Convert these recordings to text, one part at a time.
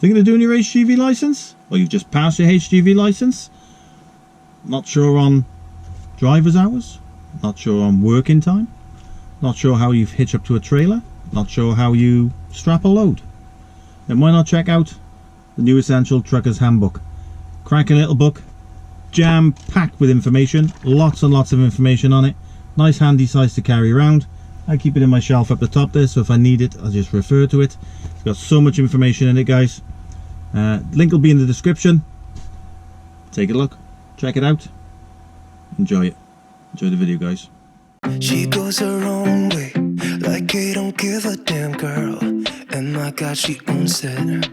Thinking of doing your HGV license? Or you've just passed your HGV license? Not sure on driver's hours? Not sure on working time? Not sure how you hitch up to a trailer? Not sure how you strap a load? Then why not check out the new Essential Trucker's Handbook? Cracking little book, jam-packed with information, lots and lots of information on it. Nice handy size to carry around. I keep it in my shelf up the top there, so if I need it, I'll just refer to it. It's got so much information in it, guys. Link will be in the description. Take a look, check it out, enjoy it. Enjoy the video, guys. She goes her own way, like I don't give a damn, girl. And my God, she owns it.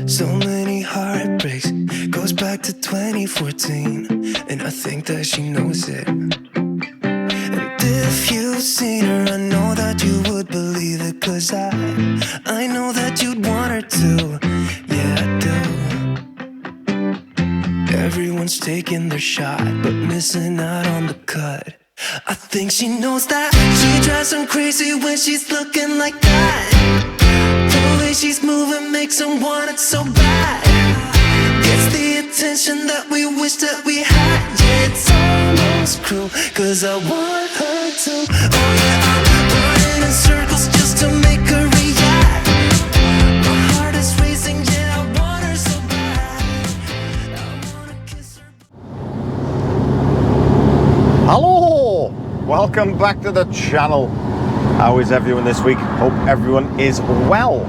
So many heartbreaks, goes back to 2014, and I think that she knows it. And if you've seen her, I know that you would believe it, 'cause I know that you'd want her to. Yeah, I do. Everyone's taking their shot, but missing out on the cut. I think she knows that. She drives them crazy when she's looking like that. The way she's moving makes them want it so bad. Gets the attention that we wish that we had. Yeah, it's almost cruel, 'cause I want her to. Oh yeah, I'm running in circles just to make her react. My heart is racing, yeah, I want her so bad. I wanna kiss her. Hello, welcome back to the channel. How is everyone this week? Hope everyone is well.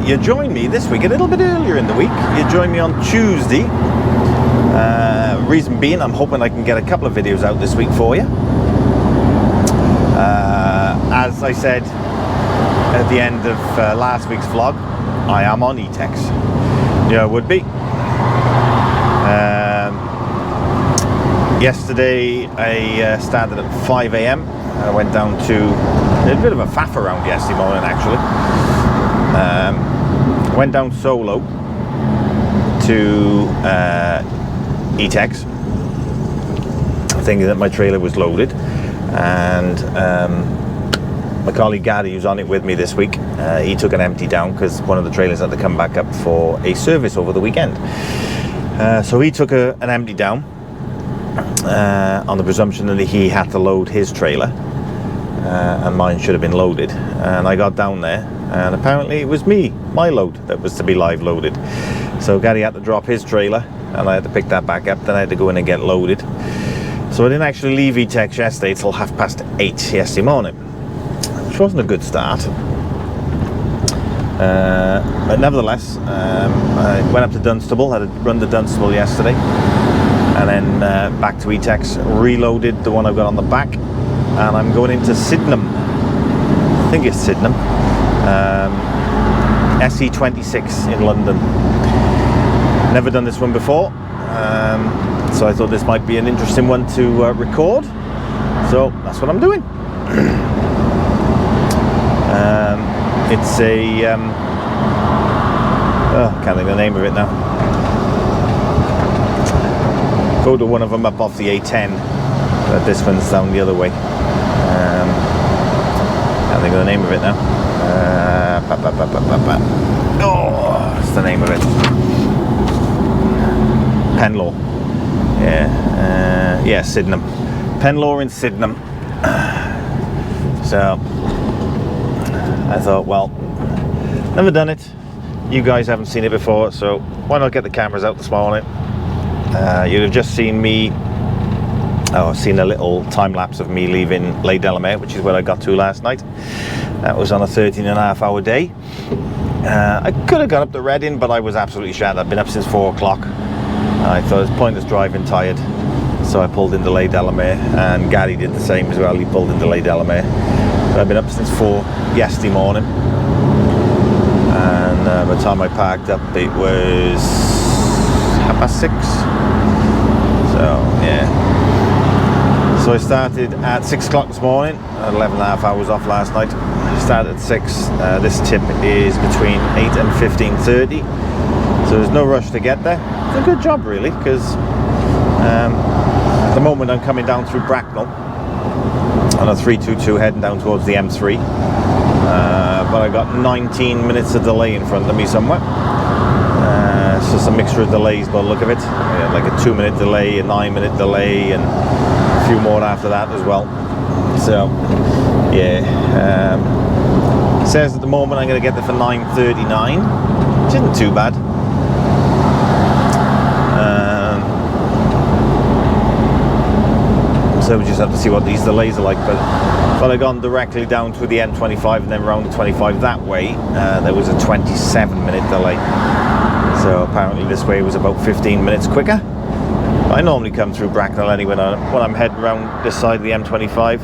You joined me this week a little bit earlier in the week. You joined me on Tuesday. Reason being, I'm hoping I can get a couple of videos out this week for you. As I said at the end of last week's vlog, I am on E-Tex. Yeah, I would be. Yesterday I started at 5 AM. I went down to a bit of a faff around yesterday morning, actually. Went down solo to E-Tex, thinking that my trailer was loaded, and my colleague Gary, who's on it with me this week, he took an empty down because one of the trailers had to come back up for a service over the weekend. So he took an empty down on the presumption that he had to load his trailer, and mine should have been loaded. And I got down there, and apparently it was my load that was to be live loaded. So Gary had to drop his trailer, and I had to pick that back up. Then I had to go in and get loaded. So I didn't actually leave E-Tex yesterday till 8:30 yesterday morning, which wasn't a good start. But nevertheless, I went up to Dunstable, had to run to Dunstable yesterday, and then back to E-Tex, reloaded the one I've got on the back, and I'm going into Sydenham. I think it's Sydenham. SE26 in London. Never done this one before, so I thought this might be an interesting one to record, so that's what I'm doing. It's a can't think of the name of it now. Go to one of them up off the A10, but this one's down the other way. Can't think of the name of it now. Oh, what's the name of it? Penlaw. Yeah, Sydenham. Penlaw in Sydenham. So I thought, well, never done it. You guys haven't seen it before, so why not get the cameras out this morning? You'd have just seen me. I've seen a little time lapse of me leaving Les Delamere, which is where I got to last night. That was on a 13.5-hour day. I could have got up to Reading, but I was absolutely shattered. I've been up since 4 o'clock. I thought it was pointless driving tired, so I pulled into Les Delamere, and Gary did the same as well. He pulled into Les Delamere. So I've been up since 4 yesterday morning, and by the time I parked up, it was 6:30. So yeah. So I started at 6 o'clock this morning. I had 11.5 hours off last night. Started at 6. This tip is between 8 and 15:30. So there's no rush to get there. It's a good job really, because at the moment I'm coming down through Bracknell on a 322 heading down towards the M3. but I got 19 minutes of delay in front of me somewhere. It's just a mixture of delays by the look of it. Like a 2-minute delay, a 9-minute delay, and a few more after that as well. So yeah, it says at the moment I'm going to get there for 9:39, which isn't too bad. So we just have to see what these delays are like. But if I'd have gone directly down to the M25 and then round the 25 that way, there was a 27-minute delay. So apparently this way was about 15 minutes quicker. I normally come through Bracknell anyway when I'm heading around this side of the M25.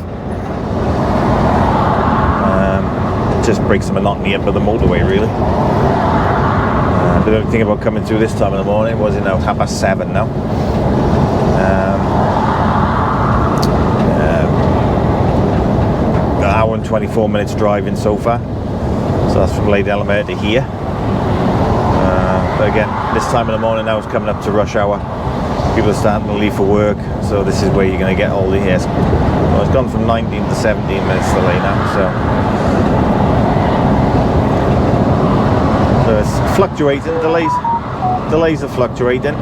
It just breaks the monotony up of the motorway, really. But the only thing about coming through this time in the morning was, you know, 7:30 now. An hour and 24 minutes driving so far. So that's from Lady Alamere to here. But again, this time in the morning now is coming up to rush hour. People are starting to leave for work, so this is where you're going to get all the yes. Well, it's gone from 19 to 17 minutes delay now, so it's fluctuating. Delays are fluctuating.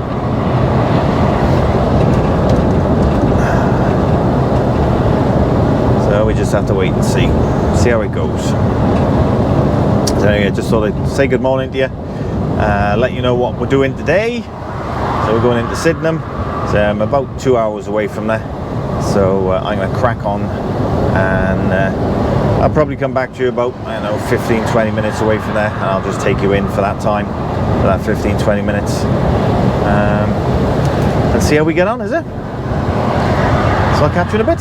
So we just have to wait and see how it goes. So anyway, just thought I'd say good morning to you. Let you know what we're doing today. So we're going into Sydenham. So I'm about 2 hours away from there. So I'm going to crack on, and I'll probably come back to you about, I don't know, 15-20 minutes away from there, and I'll just take you in for that time, for that 15-20 minutes, and see how we get on, is it? So I'll catch you in a bit.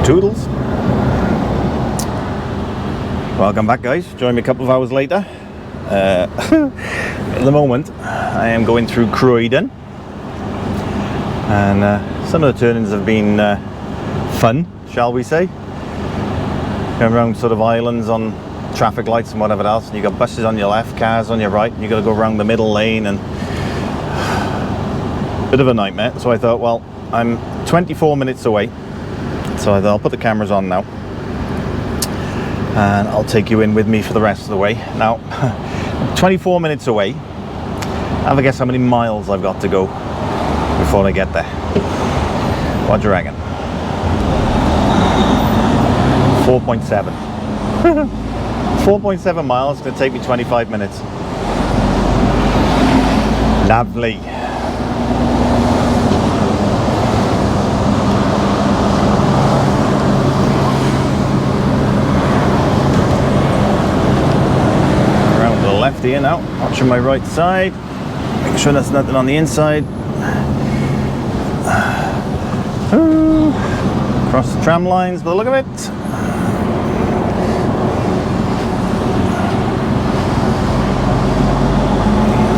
Toodles. Welcome back, guys. Join me a couple of hours later. At the moment I am going through Croydon, and some of the turnings have been fun, shall we say. Going around sort of islands on traffic lights and whatever else, and you got buses on your left, cars on your right, and you got to go around the middle lane, and bit of a nightmare. So I thought, well, I'm 24 minutes away, so I thought I'll put the cameras on now and I'll take you in with me for the rest of the way. Now 24 minutes away. Have a guess how many miles I've got to go before I get there. What do you reckon? 4.7. 4.7 miles. It's going to take me 25 minutes. Lovely. Around to the left here now. Watching my right side. Make sure there's nothing on the inside. Across the tram lines by the look of it.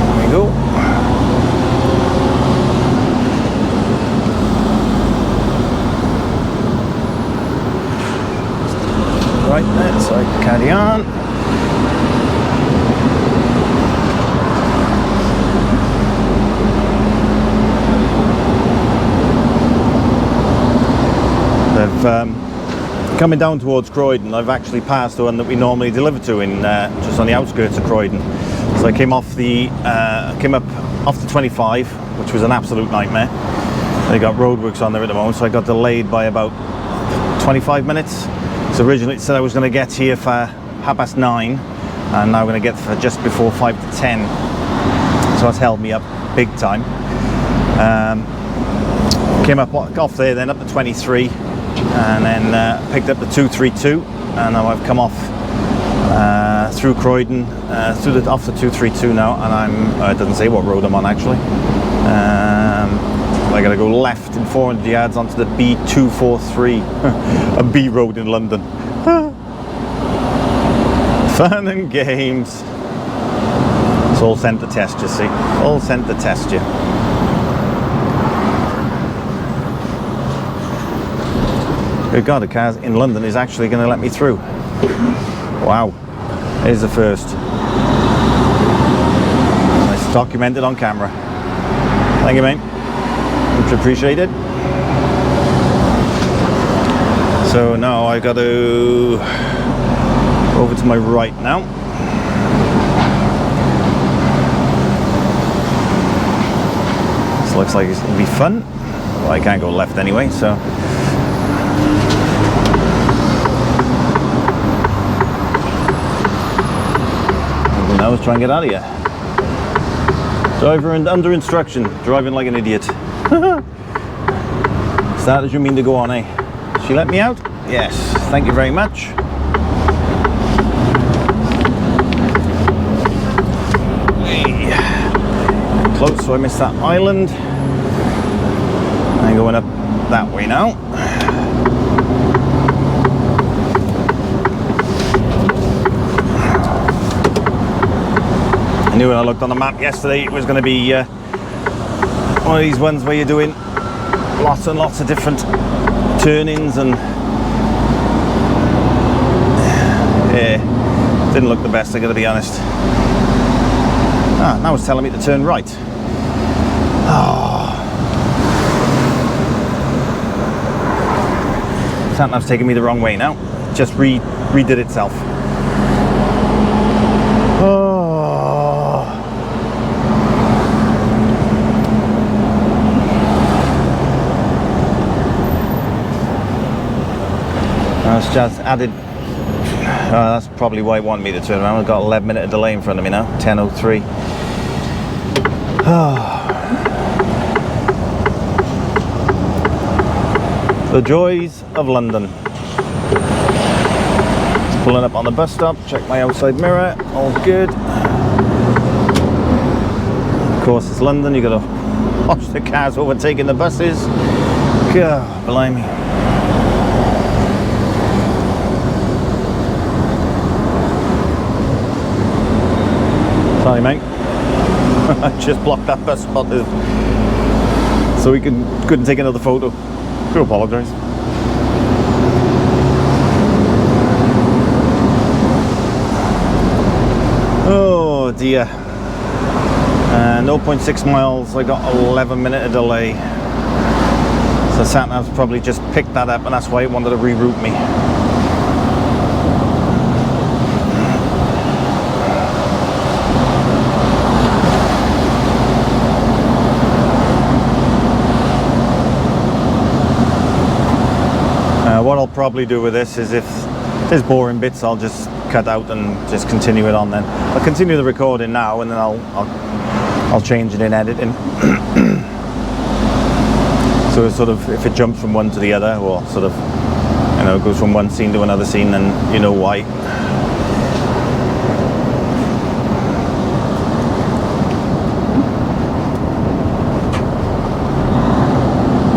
There we go. Right there, so I can carry on. Coming down towards Croydon, I've actually passed the one that we normally deliver to in just on the outskirts of Croydon. So I came up off the 25, which was an absolute nightmare. They got roadworks on there at the moment, so I got delayed by about 25 minutes. So originally it said I was going to get here for 9:30, and now I'm going to get for just before 5 to 10. So that's held me up big time. Came up off there, then up to 23. And then picked up the 232, and now I've come off through Croydon, off the 232 now, and it doesn't say what road I'm on actually. I gotta go left in 400 yards onto the B243, a B road in London. Fun and games. It's all sent to test you, see, all sent to test you. Good God, the car in London is actually going to let me through. Wow, here's the first. Nice, documented on camera. Thank you, mate. Much appreciated. So now I got to Over to my right now. This looks like it's going to be fun. Well, I can't go left anyway, so. Now let's try and get out of here. Driver under instruction, driving like an idiot. Start as you mean to go on, eh? She let me out? Yes, thank you very much. Close, so I missed that island. I'm going up that way now. I knew when I looked on the map yesterday it was going to be one of these ones where you're doing lots and lots of different turn-ins, and yeah, didn't look the best, I gotta be honest. Now it's telling me to turn right. Sat-nav's taking me the wrong way now. Just redid itself. That's just added. That's probably why it wanted me to turn around. I've got 11-minute delay in front of me now. 10:03. The joys of London. Just pulling up on the bus stop. Check my outside mirror. All good. Of course, it's London. You got to watch the cars overtaking the buses. God, blimey. Sorry, mate. I just blocked that bus spot so we couldn't take another photo. Do apologise. Oh dear. 0.6 miles. I got 11-minute delay. So sat-nav's probably just picked that up, and that's why it wanted to reroute me. What I'll probably do with this is, if there's boring bits, I'll just cut out and just continue it on then. I'll continue the recording now, and then I'll change it in editing. So it's sort of, if it jumps from one to the other, or sort of, you know, goes from one scene to another scene, then you know why.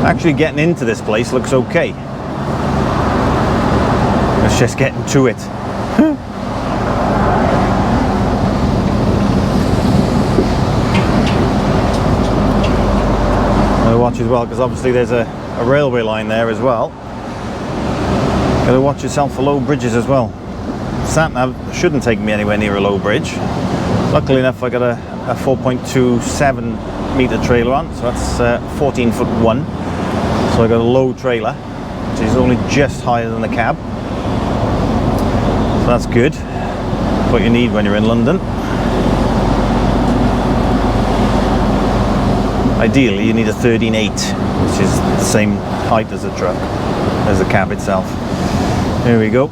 Actually getting into this place looks okay. It's just getting to it. Gotta watch as well, because obviously there's a railway line there as well. Gotta watch yourself for low bridges as well. Sat-nav shouldn't take me anywhere near a low bridge. Luckily enough, I got a 4.27 meter trailer on, so that's 14'1". So I got a low trailer, which is only just higher than the cab. So that's good. What you need when you're in London. Ideally, you need a 13.8, which is the same height as a truck, as the cab itself. Here we go.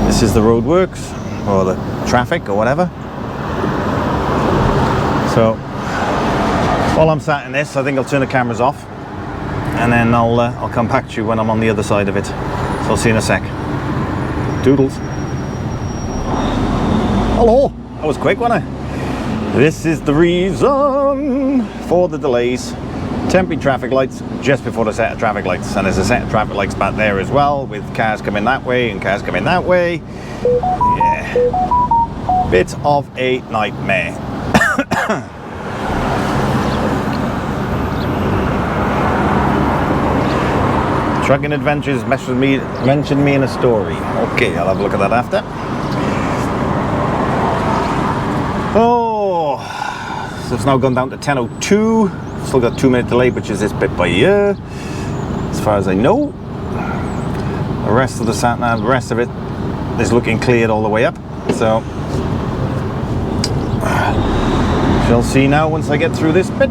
This is the roadworks, or the traffic, or whatever. So, while I'm sat in this, I think I'll turn the cameras off, and then I'll come back to you when I'm on the other side of it. So I'll see you in a sec. Doodles. Hello. That was quick, wasn't it? This is the reason for the delays. Temporary traffic lights just before the set of traffic lights, and there's a set of traffic lights back there as well, with cars coming that way and cars coming that way. Yeah. Bit of a nightmare. Trucking Adventures mentioned me in a story. Okay, I'll have a look at that after. Oh, so it's now gone down to 10:02. Still got 2-minute delay, which is this bit by here, as far as I know. The rest of the sat-nav, the rest of it is looking cleared all the way up. So shall see now once I get through this bit.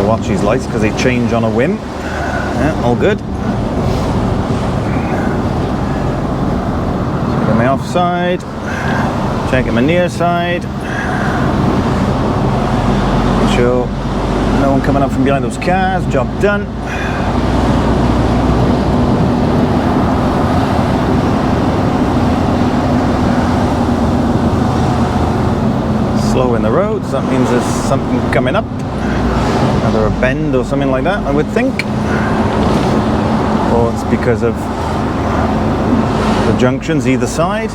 Watch these lights because they change on a whim. Yeah, all good. Checking my offside, checking my near side. Make sure no one coming up from behind those cars. Job done. Slowing the road, so that means there's something coming up. Either a bend or something like that, I would think. Or it's because of the junctions either side.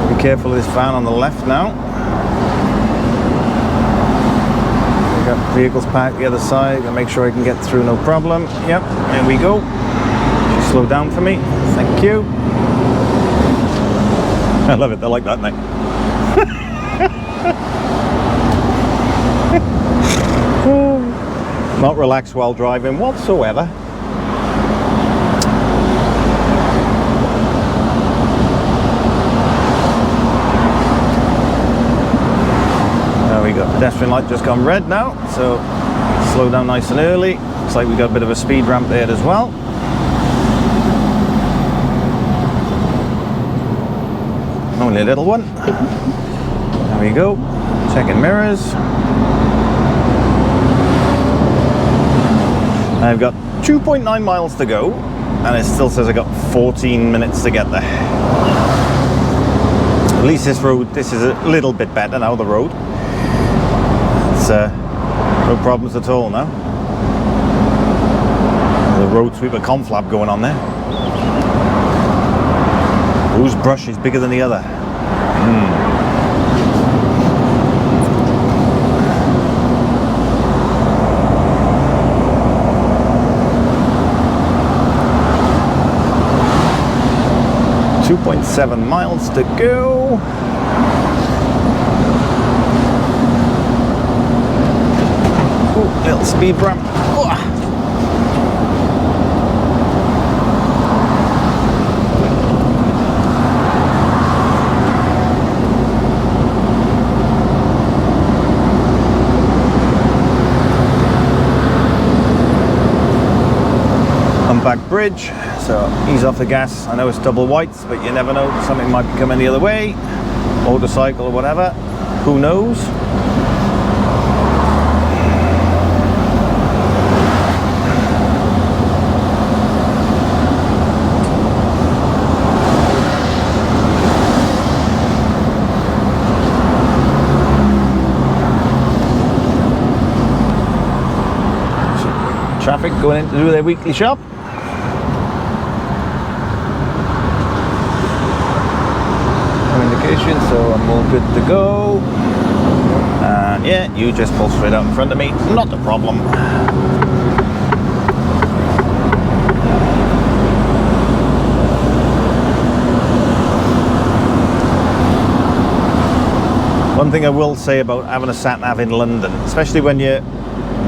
Be careful of this van on the left now. We've got vehicles parked the other side. Gotta make sure I can get through no problem. Yep, there we go. Just slow down for me. Thank you. I love it, they're like that, mate. Not relaxed while driving whatsoever. There we go. Pedestrian light just gone red now, so slow down nice and early. Looks like we got a bit of a speed ramp there as well. Only a little one. There we go. Checking mirrors. I've got 2.9 miles to go, and it still says I got 14 minutes to get there. At least this is a little bit better now, the road. It's no problems at all now. The road sweeper conflab going on there. Whose brush is bigger than the other? 2.7 miles to go. Ooh, little speed ramp. Humpback Bridge, so ease off the gas. I know it's double whites, but you never know, something might be coming the other way, motorcycle or whatever, who knows. Traffic going in to do their weekly shop. So I'm all good to go. And yeah, you just pull straight out in front of me, not a problem. One thing I will say about having a sat nav in London, especially when you're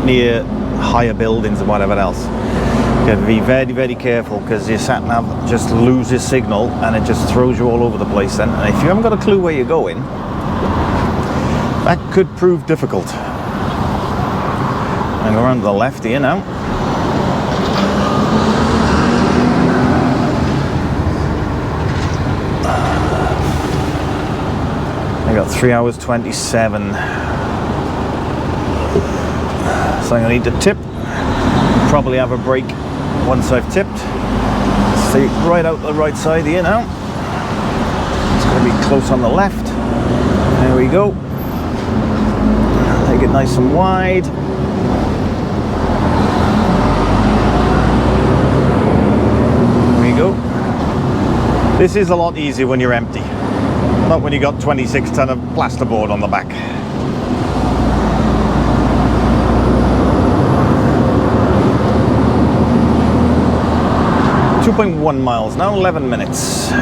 near higher buildings and whatever else, you have to be very, very careful, because your sat nav just loses signal and it just throws you all over the place then. And if you haven't got a clue where you're going, that could prove difficult. I'm around to the left here now. I got 3 hours 27. So I'm going to need to tip. Probably have a break once I've tipped. Stay right out the right side here now. It's going to be close on the left. There we go. Take it nice and wide. There we go. This is a lot easier when you're empty. Not when you got 26 ton of plasterboard on the back. 2.1 miles now, 11 minutes. A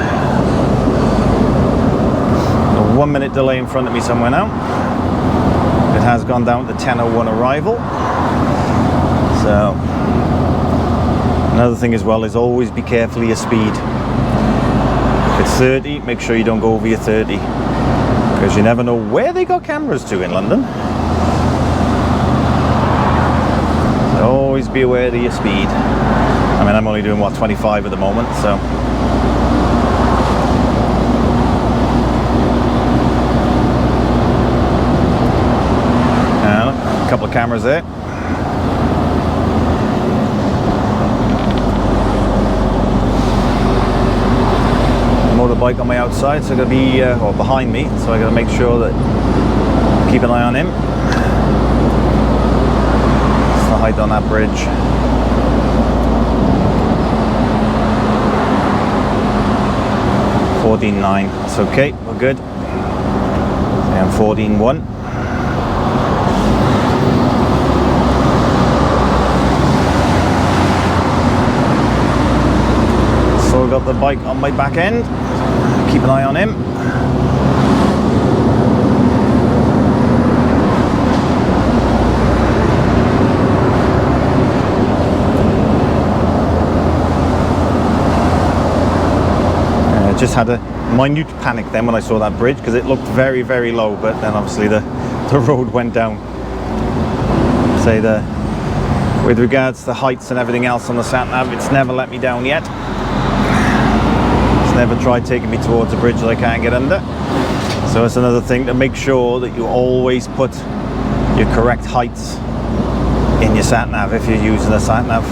1 minute delay in front of me somewhere now. It has gone down to 10:01 arrival. So, another thing as well is always be careful of your speed. If it's 30, make sure you don't go over your 30. Because you never know where they got cameras to in London. So always be aware of your speed. I mean, I'm only doing, what, 25 at the moment, so. A couple of cameras there. Motorbike on my outside, so I gotta be, or behind me, so I gotta make sure that keep an eye on him. It's the height on that bridge. $14.9. That's okay. We're good. And $14.1. So I've got the bike on my back end. Keep an eye on him. Just had a minute panic then when I saw that bridge, because it looked very, very low, but then obviously the road went down. Say with regards to heights and everything else on the sat-nav, it's never let me down yet. It's never tried taking me towards a bridge that I can't get under. So it's another thing to make sure that you always put your correct heights in your sat-nav if you're using a sat-nav.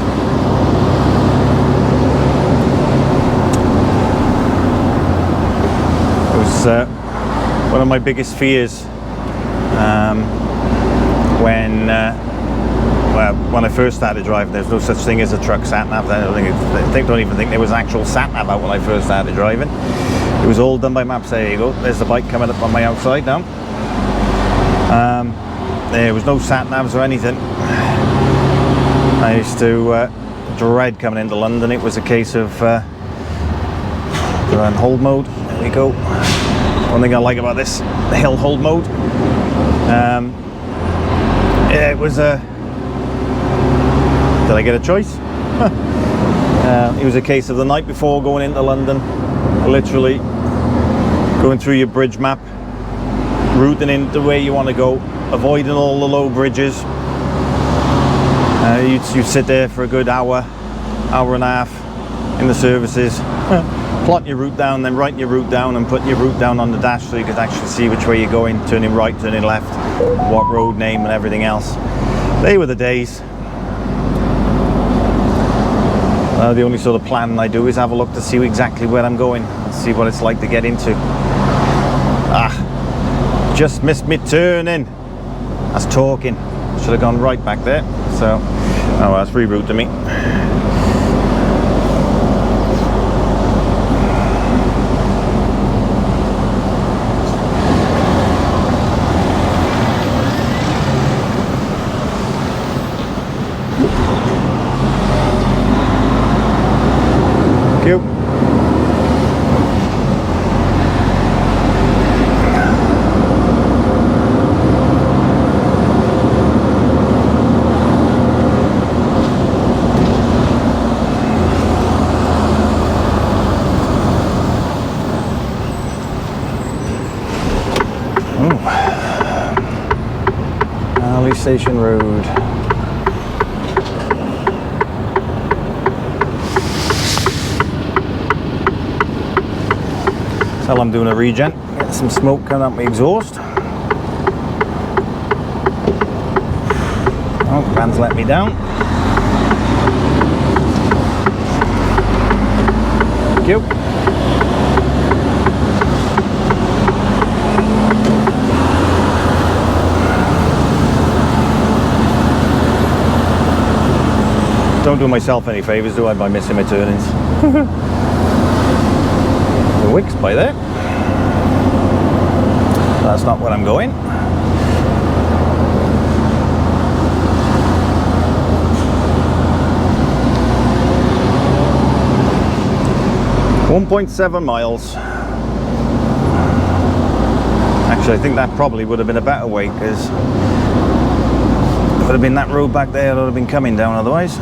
One of my biggest fears when I first started driving. There's no such thing as a truck sat-nav. I don't even think there was an actual sat-nav out when I first started driving. It was all done by maps. There you go. There's the bike coming up on my outside now. There was no sat-navs or anything. I used to dread coming into London. It was a case of on hold mode. There we go. One thing I like about this, the hill hold mode. Yeah, it was a. Did I get a choice? It was a case of the night before going into London, literally going through your bridge map, routing into where you want to go, avoiding all the low bridges. You'd sit there for a good hour and a half in the services. Plotting your route down, then writing your route down and putting your route down on the dash so you could actually see which way you're going, turning right, turning left, what road name and everything else. They were the days. The only sort of plan I do is have a look to see exactly where I'm going and see what it's like to get into. Just missed me turning. That's talking. Should have gone right back there. So, oh well, that's rerouted me. Station Road. Tell I'm doing a regen. Get some smoke coming out my exhaust. Oh, the van's let me down. Thank you. Don't do myself any favours, do I, by missing my turnings. The Wick's by there. That's not where I'm going. 1.7 miles. Actually, I think that probably would have been a better way, because it would have been that road back there that would have been coming down otherwise.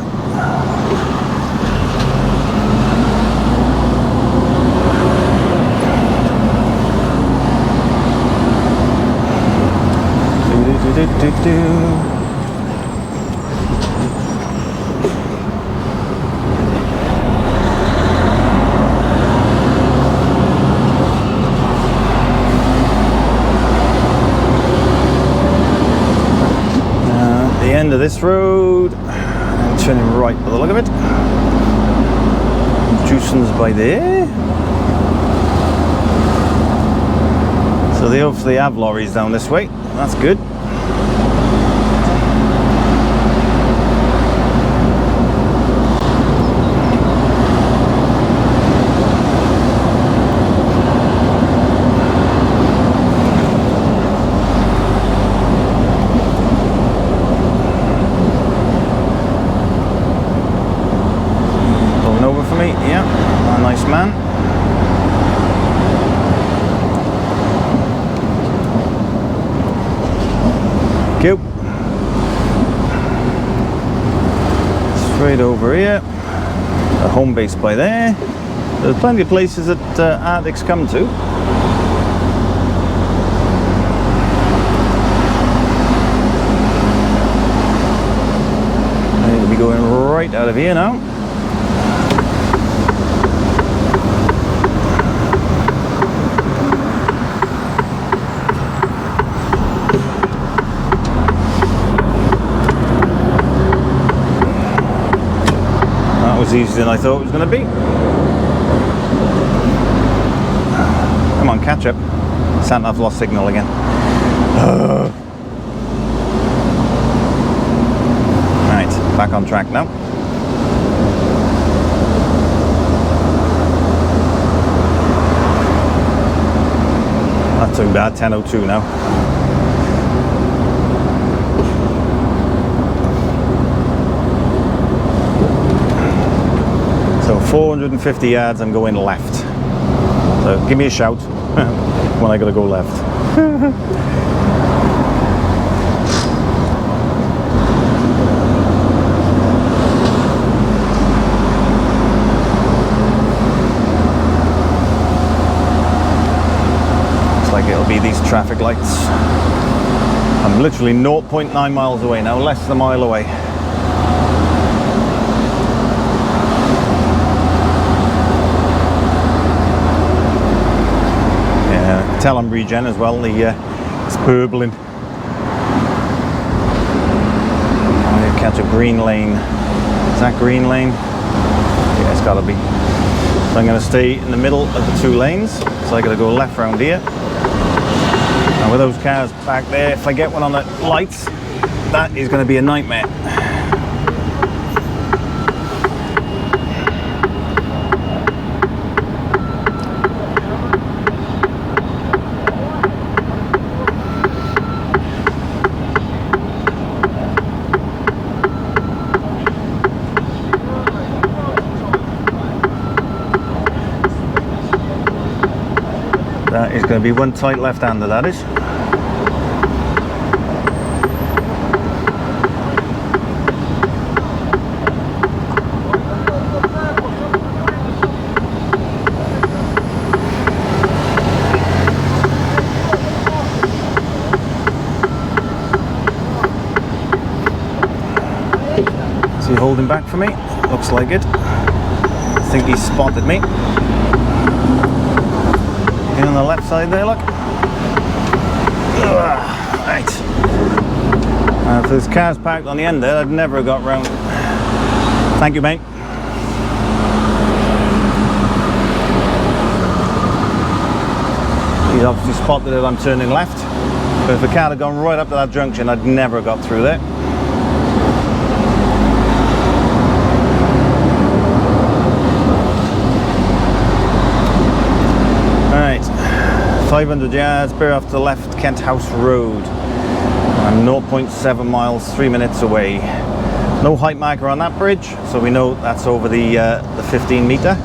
The end of this road, I'm turning right by the look of it. Juicens by there. So they obviously have lorries down this way. That's good. Man. Go. Straight over here. A home base by there. There's plenty of places that Arctics come to. I need to be going right out of here now. Easier than I thought it was going to be. Come on, catch up. I've lost signal again. Right, back on track now. Not too bad, 10:02 now. So 450 yards, I'm going left. So give me a shout when I gotta go left. Looks like it'll be these traffic lights. I'm literally 0.9 miles away now, less than a mile away. Tell them regen as well, it's burbling. I'm going to catch a green lane. Is that green lane? Yeah, it's got to be. So I'm going to stay in the middle of the two lanes. So I got to go left round here. And with those cars back there, if I get one on the lights, that is going to be a nightmare. That is going to be one tight left-hander, that is. Is he holding back for me? Looks like it. I think he's spotted me. On the left side there, look. Right. If there's cars parked on the end there, I'd never have got round. Thank you, mate. He's obviously spotted that I'm turning left. But if the car had gone right up to that junction, I'd never have got through there. Right, 500 yards, bear off to the left, Kent House Road. I'm 0.7 miles, 3 minutes away. No height marker on that bridge, so we know that's over the 15 metre.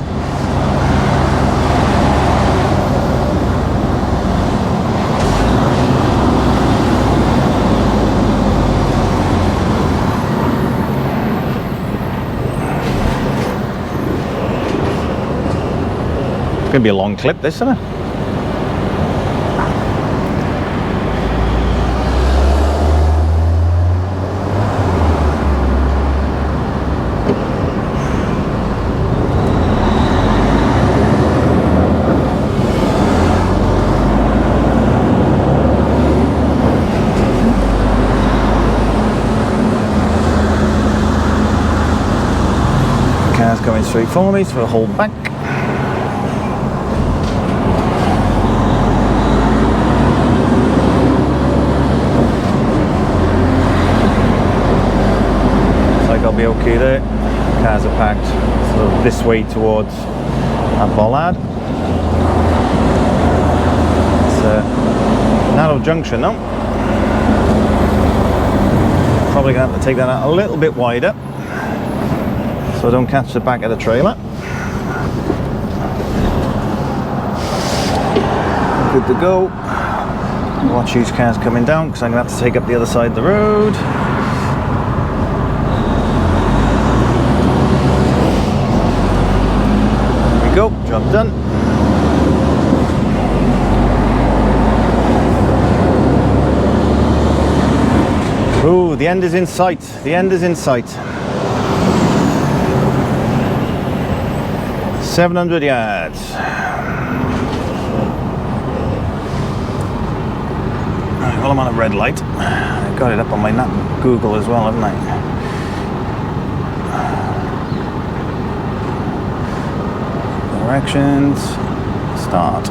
gonna be a long clip, this, isn't it? Car's going straight for me, so we'll hold back. Looks like I'll be okay there. Cars are packed sort of this way towards that bollard. It's a narrow junction now. Probably going to have to take that out a little bit wider, so I don't catch the back of the trailer. Good to go. Watch these cars coming down because I'm going to have to take up the other side of the road. There we go, job done. Ooh, the end is in sight. The end is in sight. 700 yards. Right, well, I'm on a red light. I got it up on my Google as well, haven't I? Directions. Start.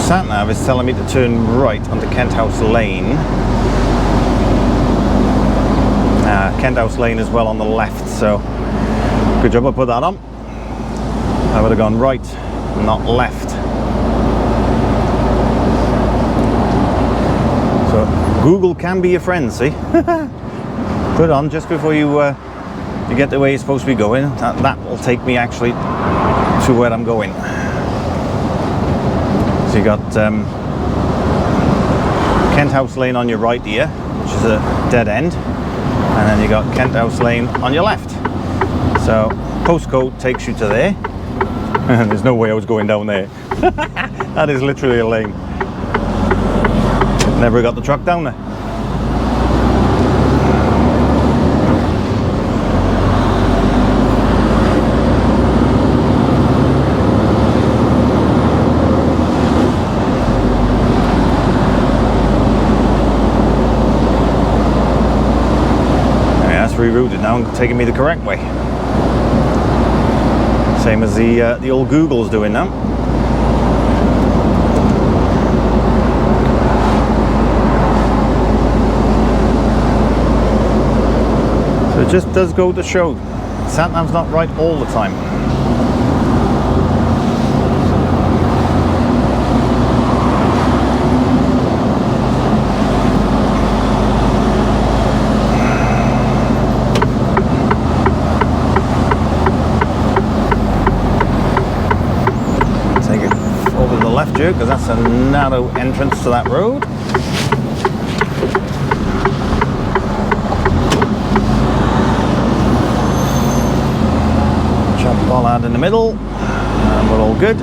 Sat-nav is telling me to turn right onto Kent House Lane. Kent House Lane as well on the left, so good job I put that on. I would have gone right, not left. So Google can be your friend, see? Put it on just before you get to where you're supposed to be going. That will take me actually to where I'm going. So you got Kent House Lane on your right here, which is a dead end, and then you got Kent House Lane on your left. So postcode takes you to there, and there's no way I was going down there. That is literally a lane. Never got the truck down there. Rerouted now and taking me the correct way. Same as the old Google's doing now. So it just does go to show sat-nav's not right all the time. Left here because that's a narrow entrance to that road. Chop bollard in the middle, and we're all good.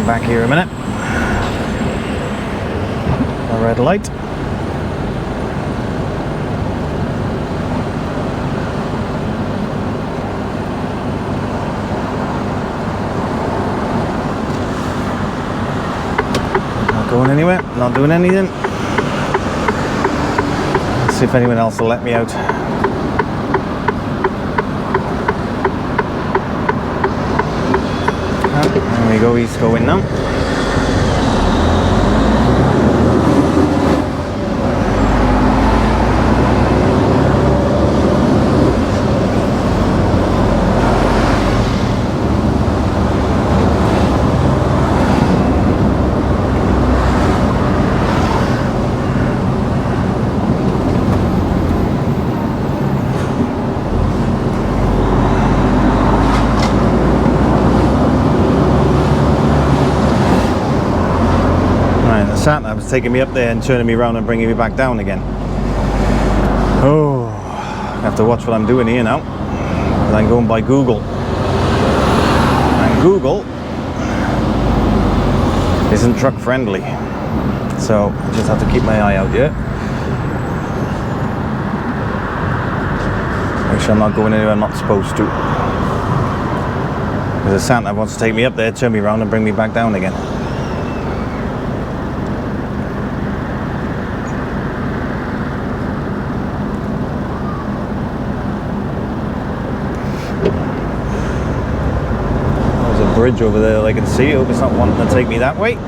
Back here a minute. A red light. going anywhere, not doing anything. Let's see if anyone else will let me out. There we go, he's going now. Sat-nav was taking me up there and turning me around and bringing me back down again. Oh, I have to watch what I'm doing here now. I'm going by Google. And Google isn't truck friendly. So I just have to keep my eye out here. Make sure I'm not going anywhere I'm not supposed to. Because the sat-nav wants to take me up there, turn me around and bring me back down again. Bridge over there that I can see. I hope it's not wanting to take me that way.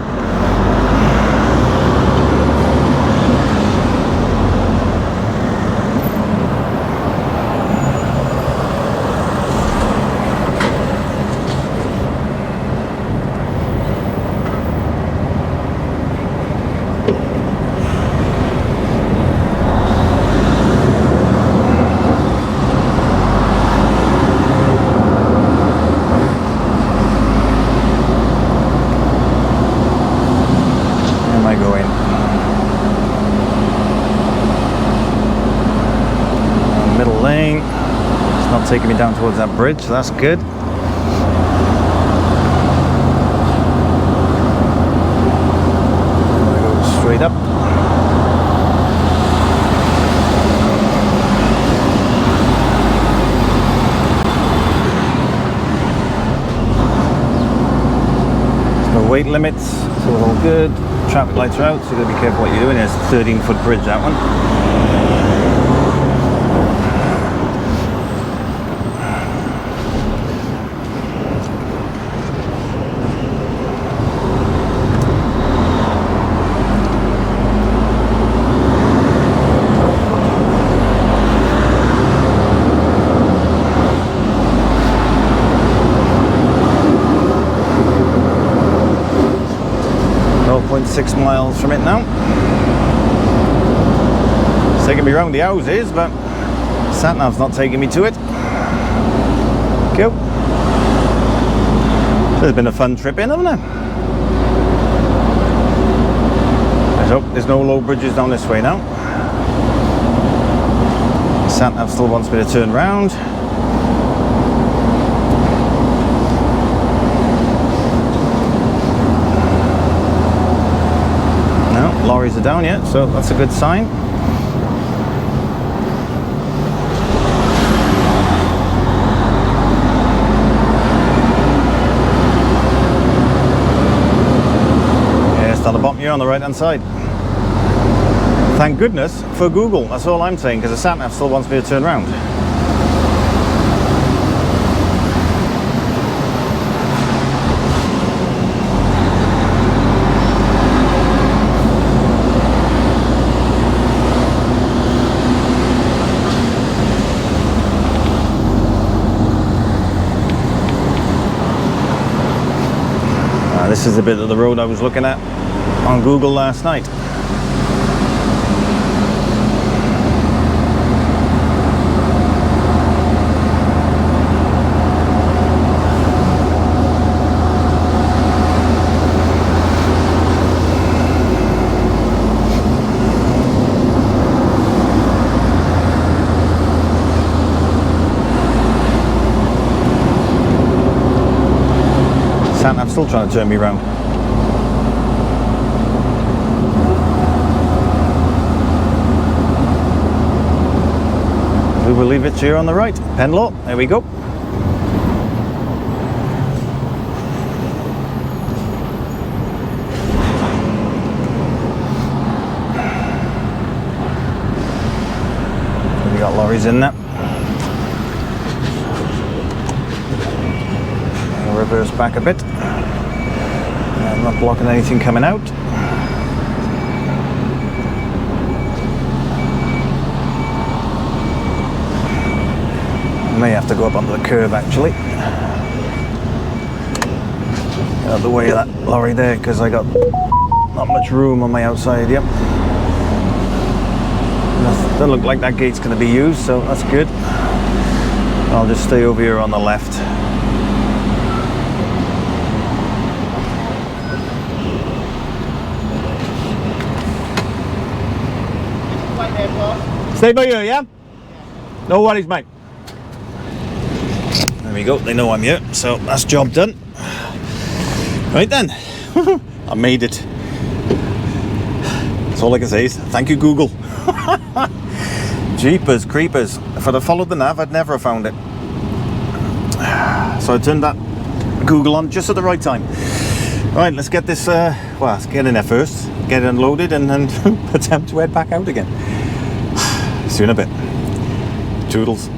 Taking me down towards that bridge, so that's good. I'm gonna go straight up. There's no weight limits, so it's all good. Traffic lights are out, so you've got to be careful what you're doing. There's a 13-foot bridge, that one. 6 miles from it now. It's taking me around the houses, but sat-nav's not taking me to it. Cool. So it's been a fun trip in, hasn't it? Let's hope there's no low bridges down this way now. Sat-nav still wants me to turn round. Lorries are down yet, so that's a good sign. Yeah, it's down the bottom here on the right hand side. Thank goodness for Google, that's all I'm saying, because the sat-nav still wants me to turn around. This is the bit of the road I was looking at on Google last night. I'm still trying to turn me around. We will leave it here on the right. Penlaw, there we go. lorries in there. I'll reverse back a bit. I'm not blocking anything coming out. I may have to go up onto the curb actually. Get out of the way of that lorry there because I got not much room on my outside. Yep. Doesn't look like that gate's going to be used, so that's good. I'll just stay over here on the left. Stay by you, yeah? No worries, mate. There we go, they know I'm here, so that's job done. Right then, I made it. That's all I can say is thank you, Google. Jeepers creepers. If I'd have followed the nav, I'd never have found it. So I turned that Google on just at the right time. Right, let's get this, well, let's get in there first, get it unloaded, and then attempt to head back out again. See you in a bit. Toodles.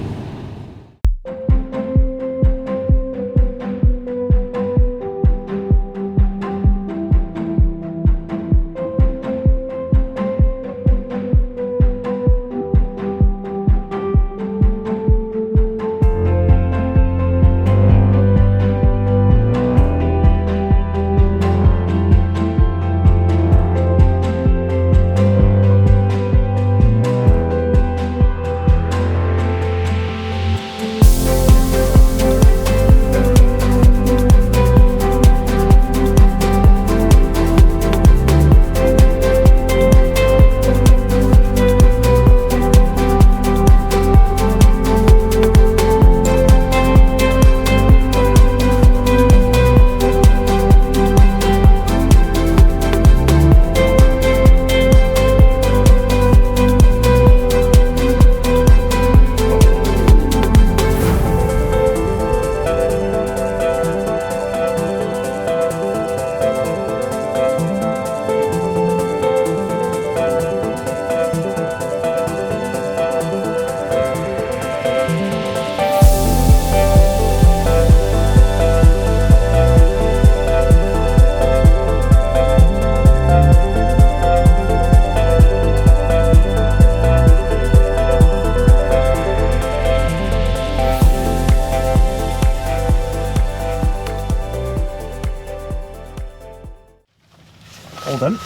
All done.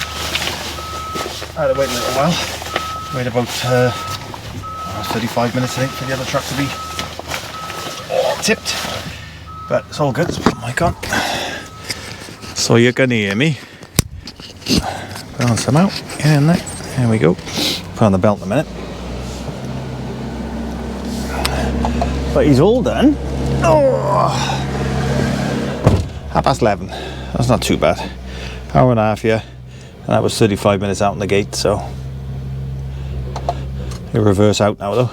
I had to wait a little while. Wait about 35 minutes I think for the other truck to be tipped. But it's all good. Let's put the mic on. So you can hear me. Put on some out. Get in there. There we go. Put on the belt in a minute. But he's all done. Oh. 11:30. That's not too bad. Hour and a half, yeah. And that was 35 minutes out on the gate, so you reverse out now though.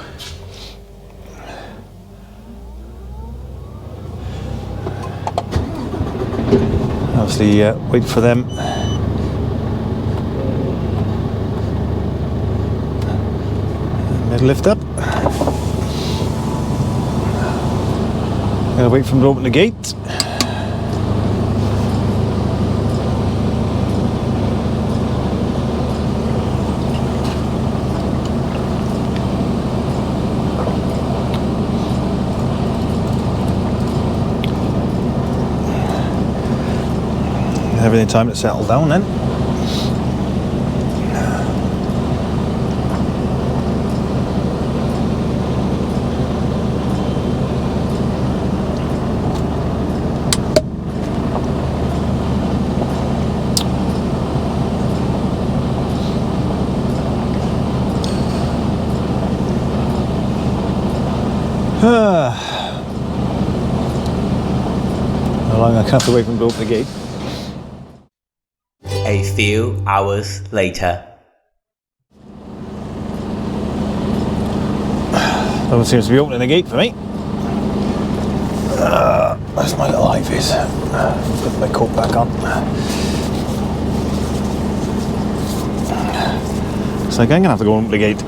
Obviously wait for them. Mid lift up. Gotta wait for them to open the gate. Everything time to settle down then. How long I have to wait for them to open the gate. A few hours later. No one seems to be opening the gate for me. Where's my little high vis? Put my coat back on. It's like I'm gonna have to go open the gate.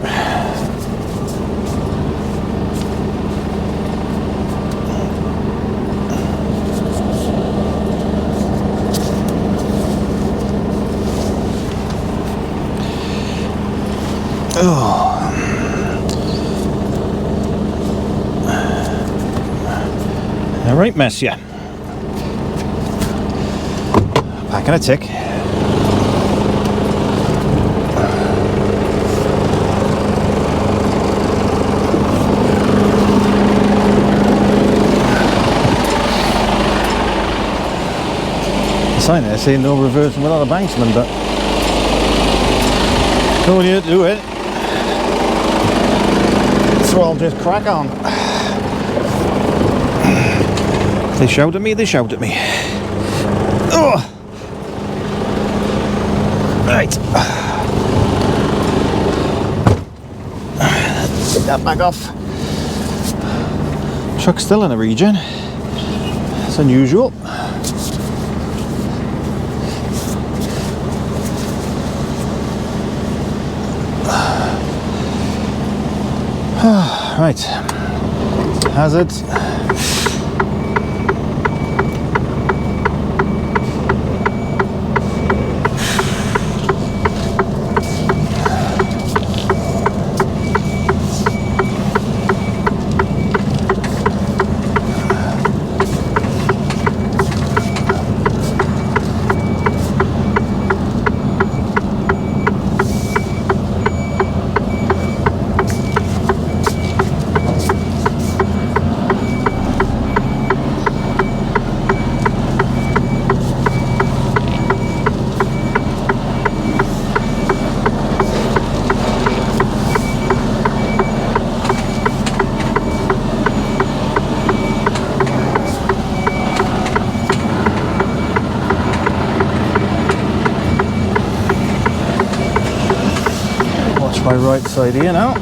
Right mess, yeah. Packing a tick. The sign there saying no reversing without a banksman, but don't you do it. So I'll just crack on. They shout at me, they shout at me. Oh! Right. Take that back off. Truck's still in a regen. It's unusual. Right. Hazards. My right side here now.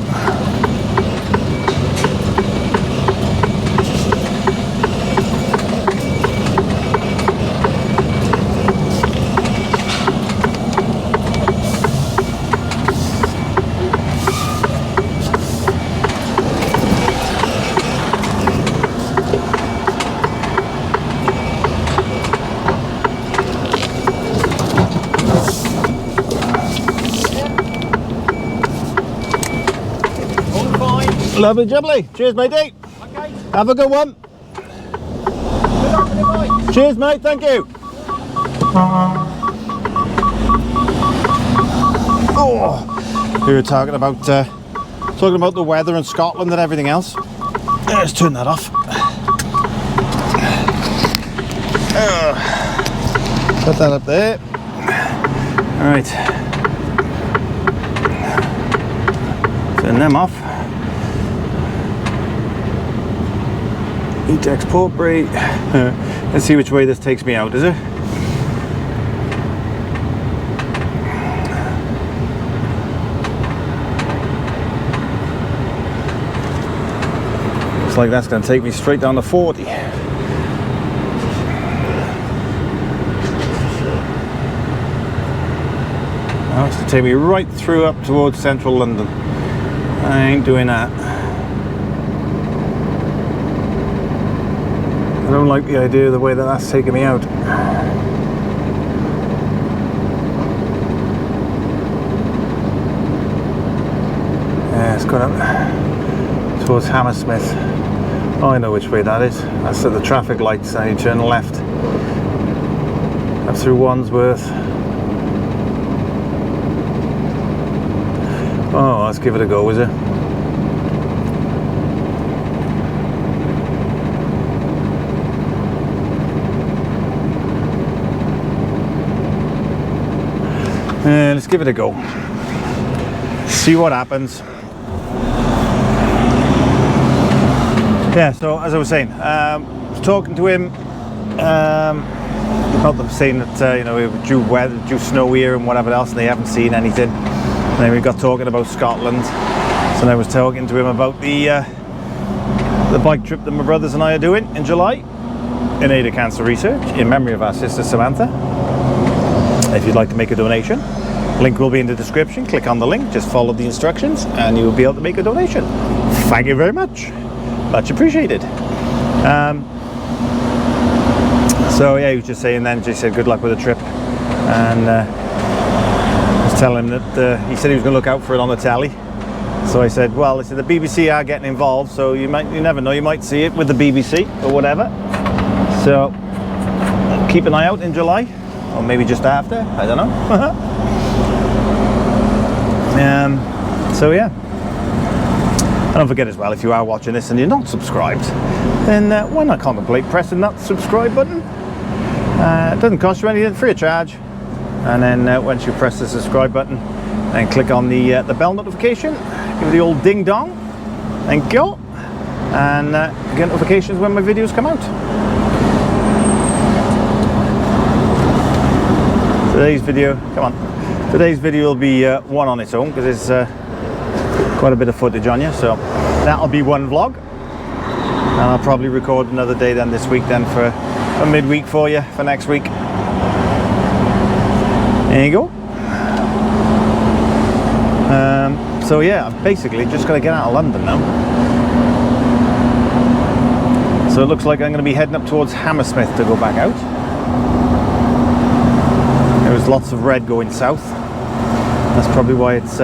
Lovely jubbly. Cheers, matey. Okay. Have a good one. Good luck with it, mate. Cheers, mate. Thank you. Oh, we were talking about the weather in Scotland and everything else. Let's turn that off. Put that up there. All right. Turn them off. Need to export brake. Let's see which way this takes me out, is it? Looks like that's going to take me straight down to 40. Now it's going to take me right through up towards central London. I ain't doing that. I don't like the idea of the way that that's taking me out. Yeah, it's gone up towards Hammersmith. Oh, I know which way that is. That's at the traffic lights, and you turn left. Up through Wandsworth. Oh, let's give it a go, is it? Let's give it a go. See what happens. Yeah, so as I was saying, I was talking to him about them saying that you know, it was due snow here and whatever else, and they haven't seen anything. And then we got talking about Scotland. So then I was talking to him about the bike trip that my brothers and I are doing in July in aid of cancer research in memory of our sister Samantha. If you'd like to make a donation, link will be in the description. Click on the link, just follow the instructions, and you will be able to make a donation. Thank you very much. Much appreciated. So yeah, he was just saying then, just said good luck with the trip, and I was telling him that he said he was going to look out for it on the telly. So I said, well, I said the BBC are getting involved, so you never know, you might see it with the BBC or whatever. So keep an eye out in July, or maybe just after, I don't know. So yeah, and don't forget as well, if you are watching this and you're not subscribed, then why not contemplate pressing that subscribe button? It doesn't cost you anything, free of charge. And then once you press the subscribe button, then click on the bell notification, give it the old ding dong, and go, and get notifications when my videos come out. Today's video, come on, today's video will be one on its own, because there's quite a bit of footage on you, so that'll be one vlog, and I'll probably record another day then this week then for a midweek for you for next week. There you go. So yeah, I've basically just got to get out of London now. So it looks like I'm going to be heading up towards Hammersmith to go back out. There was lots of red going south. That's probably why it's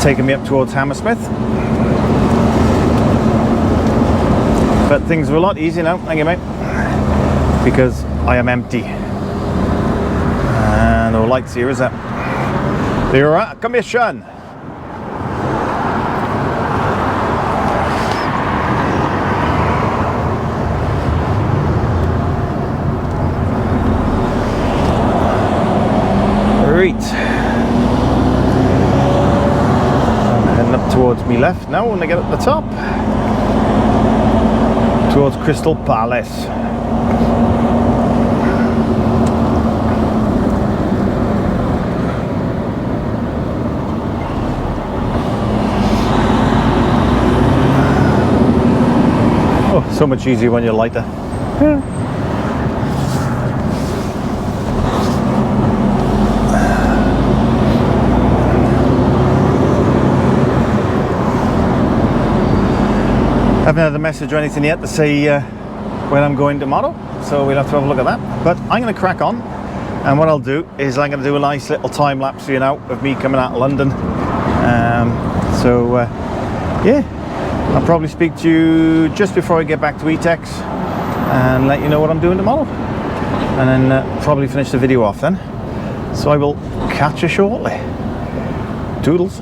taking me up towards Hammersmith. But things are a lot easier now, thank you mate, because I am empty. No lights here, is that? There you are, come here, Sean. Right. I'm heading up towards me left now when I get up the top. Towards Crystal Palace. Oh, so much easier when you're lighter. Haven't had a message or anything yet to say when I'm going tomorrow, so we'll have to have a look at that. But I'm going to crack on, and what I'll do is I'm going to do a nice little time lapse for you now of me coming out of London. Yeah, I'll probably speak to you just before I get back to Etex and let you know what I'm doing tomorrow, and then probably finish the video off then. So I will catch you shortly. Toodles.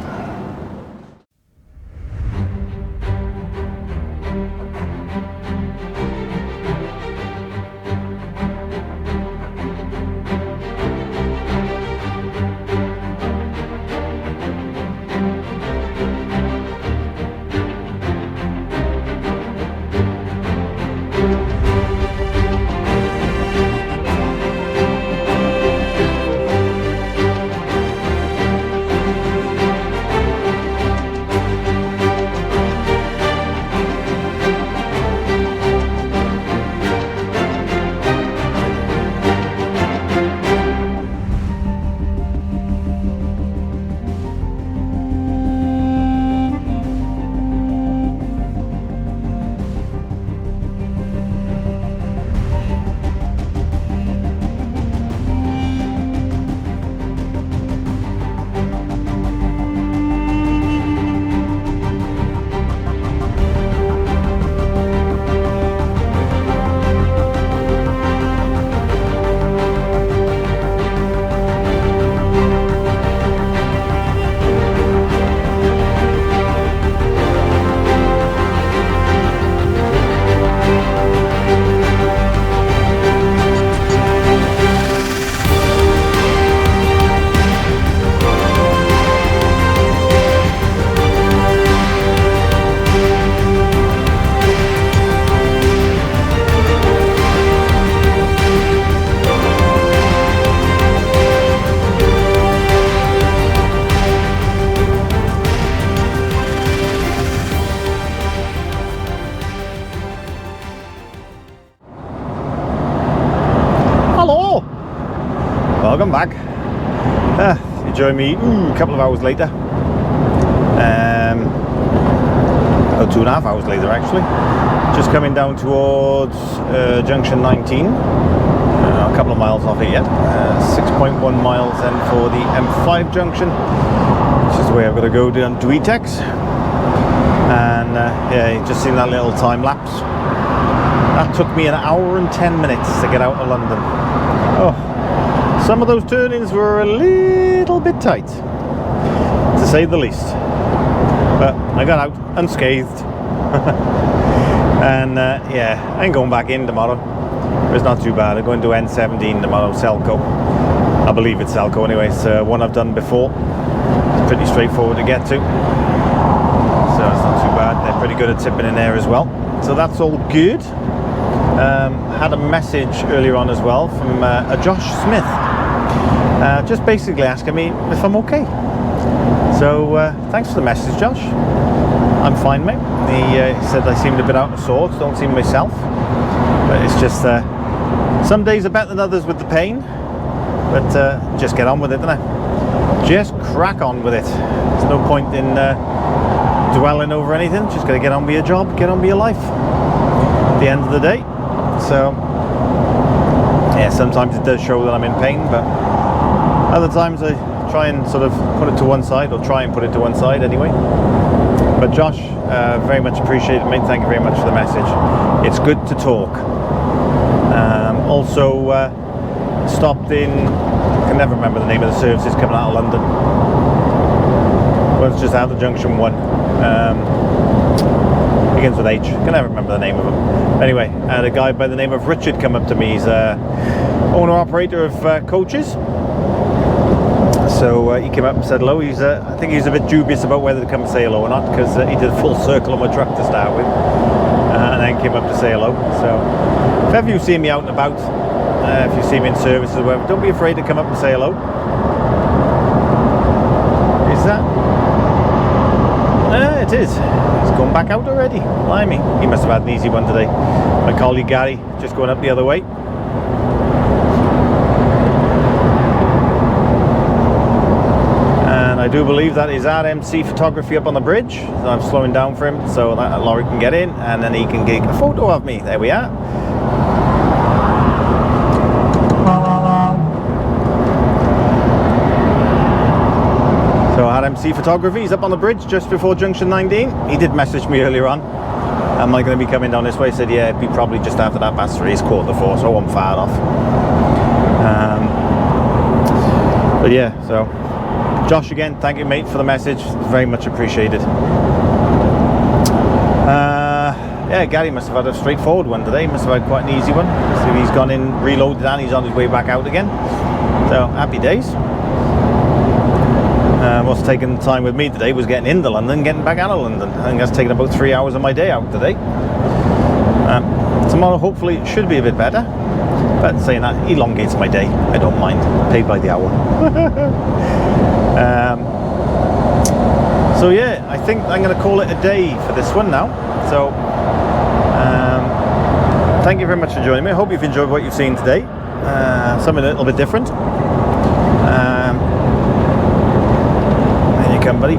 Welcome back. You join me a couple of hours later. 2.5 hours later actually. Just coming down towards junction 19. A couple of miles off it yet. 6.1 miles then for the M5 junction, which is the way I've got to go down to Etex. And yeah, you just seen that little time lapse. That took me an hour and 10 minutes to get out of London. Oh, some of those turnings were a little bit tight, to say the least. But I got out unscathed. And yeah, I ain't going back in tomorrow. It's not too bad. I'm going to N17 tomorrow, Selco. I believe it's Selco anyway. It's one I've done before. It's pretty straightforward to get to. So it's not too bad. They're pretty good at tipping in there as well. So that's all good. Had a message earlier on as well from a Josh Smith. Just basically asking me if I'm okay. So thanks for the message, Josh. I'm fine, mate. He said I seemed a bit out of sorts, don't seem myself. But it's just some days are better than others with the pain. But just get on with it, don't I? Just crack on with it. There's no point in dwelling over anything. Just got to get on with your job, get on with your life at the end of the day. So yeah, sometimes it does show that I'm in pain, but other times I try and sort of put it to one side, or try and put it to one side anyway. But Josh, very much appreciated, mate. Thank you very much for the message. It's good to talk. Also stopped in, I can never remember the name of the services coming out of London. One's just out of Junction 1. Begins with H. Can never remember the name of him. Anyway, I had a guy by the name of Richard come up to me. He's owner operator of coaches. So he came up and said hello. I think he's a bit dubious about whether to come and say hello or not, because he did a full circle on my truck to start with, and then came up to say hello. So if ever you see me out and about, if you see me in services or whatever, don't be afraid to come up and say hello. Is that? It is. He's gone back out already. Blimey. He must have had an easy one today. My colleague Gary just going up the other way. I do believe that is RMC photography up on the bridge. So I'm slowing down for him so that Laurie can get in and then he can get a photo of me. There we are. So RMC photography is up on the bridge just before Junction 19. He did message me earlier on. Am I going to be coming down this way? I said, yeah, it'd be probably just after that past 3, it's 3:45, so I'm far off. But yeah, so Josh, again, thank you, mate, for the message. Very much appreciated. Yeah, Gary must have had a straightforward one today. Must have had quite an easy one. So he's gone in, reloaded, and he's on his way back out again. So happy days. What's taken time with me today was getting into London, getting back out of London. I think that's taken about 3 hours of my day out today. Tomorrow, hopefully, it should be a bit better. But saying that elongates my day. I don't mind. Paid by the hour. So yeah, I think I'm going to call it a day for this one now. So thank you very much for joining me. I hope you've enjoyed what you've seen today. Something a little bit different. There you come, buddy.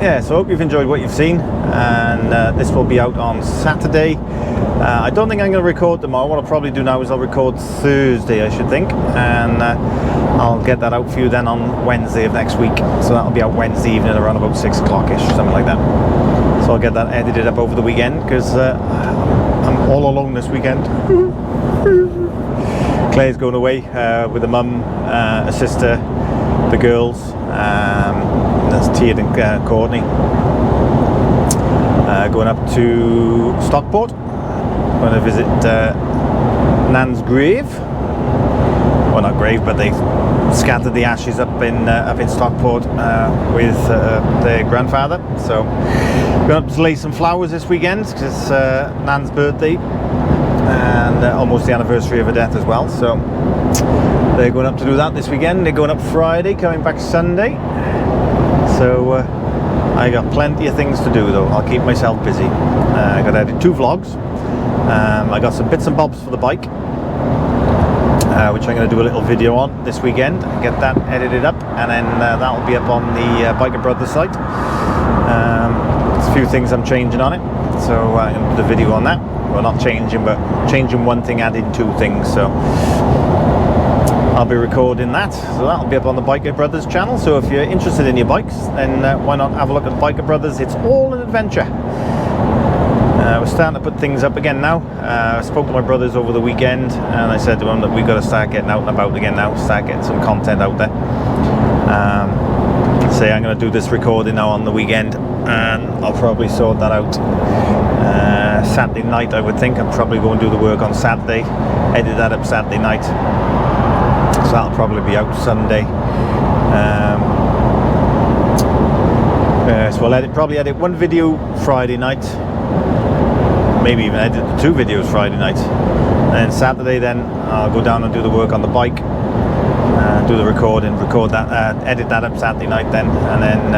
Yeah, so I hope you've enjoyed what you've seen, and this will be out on Saturday. I don't think I'm going to record tomorrow. What I'll probably do now is I'll record Thursday, I should think, and I'll get that out for you then on Wednesday of next week. So that'll be out Wednesday evening around about 6 o'clock-ish, something like that. So I'll get that edited up over the weekend, because I'm all alone this weekend. Claire's going away with a mum, a sister, the girls. That's Tia and Courtney. Going up to Stockport. Going to visit Nan's grave. Well, not grave, but they scattered the ashes up in Stockport with their grandfather. So going up to lay some flowers this weekend because it's Nan's birthday and almost the anniversary of her death as well. So they're going up to do that this weekend. They're going up Friday, coming back Sunday. So I got plenty of things to do though. I'll keep myself busy. I got to edit 2 vlogs. I got some bits and bobs for the bike, which I'm going to do a little video on this weekend, get that edited up, and then that'll be up on the Biker Brothers site. There's a few things I'm changing on it, so I'm going to do the video on that. Well, not changing, but changing one thing, adding 2 things, so I'll be recording that. So that'll be up on the Biker Brothers channel, so if you're interested in your bikes, then why not have a look at Biker Brothers. It's all an adventure. We're starting to put things up again now. I spoke to my brothers over the weekend, and I said to them that we've got to start getting out and about again now, start getting some content out there. Say I'm going to do this recording now on the weekend, and I'll probably sort that out Saturday night. I would think I'll probably go and do the work on Saturday, edit that up Saturday night, so that'll probably be out Sunday. So I'll probably edit one video Friday night, maybe even edit 2 videos Friday night, and then Saturday then I'll go down and do the work on the bike, do the recording, record that, edit that up Saturday night then, and then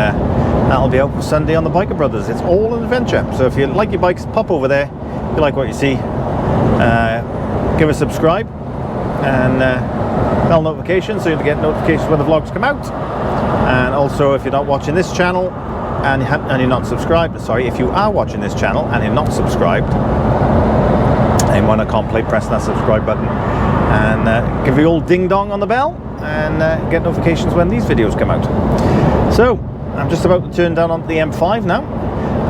that'll be out for Sunday on the Biker Brothers. It's all an adventure. So if you like your bikes, pop over there. If you like what you see, give a subscribe and bell notification so you'll get notifications when the vlogs come out. And also, if you're not watching this channel and you're not subscribed, sorry, if you are watching this channel and you're not subscribed, and want to contemplate pressing that subscribe button and give the old ding dong on the bell and get notifications when these videos come out. So I'm just about to turn down onto the M5 now.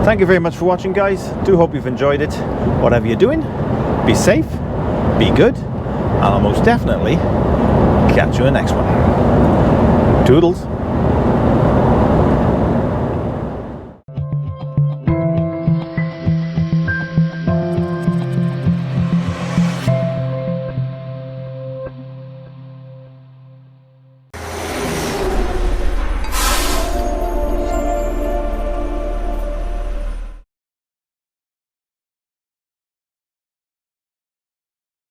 Thank you very much for watching, guys. Do hope you've enjoyed it. Whatever you're doing, be safe, be good, and I'll most definitely catch you in the next one. Toodles.